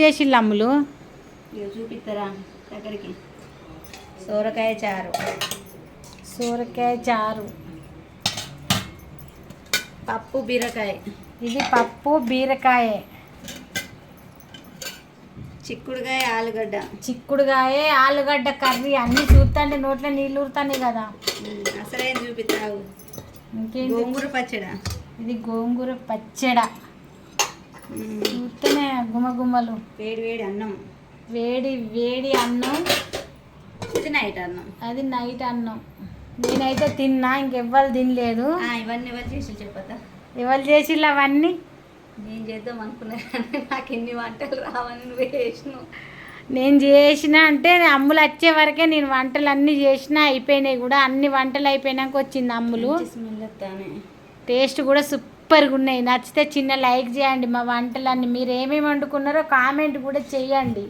చేసిళ్ళు అమ్ములు? ఇక చూపిస్తారా దగ్గరికి. సోరకాయ చారు, సోరకాయ చారు, పప్పు బీరకాయ, ఇది పప్పు బీరకాయ, చిక్కుడుకాయ ఆలుగడ్డ, చిక్కుడుకాయ ఆలుగడ్డ కర్రీ. అన్నీ చూస్తుంటే నోట్లో నీళ్ళు ఊరుతాయి కదా. అసలేం చూపిస్తావు? ఇంకేంటి? గోంగూర పచ్చడా. ఇది గోంగూర పచ్చడ. చూస్తేనే గుమగుమలు. వేడి వేడి అన్నం, వేడి వేడి అన్నం. ఇది నైట్ అన్నం. అది నైట్ అన్నం. నేనైతే తిన్నా, ఇంకెవ్వరు తినలేదు. ఇవన్నీ ఎవరు చేసి చెప్పతా? ఎవరు చేసిళ్ళు అవన్నీ? నేను చేద్దాం అనుకున్నా కానీ నాకు ఎన్ని వంటలు రావని నువ్వే చేసినావు. నేను చేసిన అంటే అమ్ములు వచ్చే వరకే నేను వంటలు అన్నీ చేసిన, అయిపోయినాయి కూడా. అన్ని వంటలు అయిపోయినాక వచ్చింది అమ్ములు. స్మెల్ వస్తానే. టేస్ట్ కూడా సూపర్గా ఉన్నాయి. నచ్చితే చిన్న లైక్ చేయండి మా వంటలన్నీ. మీరు ఏమేమి వండుకున్నారో కామెంట్ కూడా చెయ్యండి.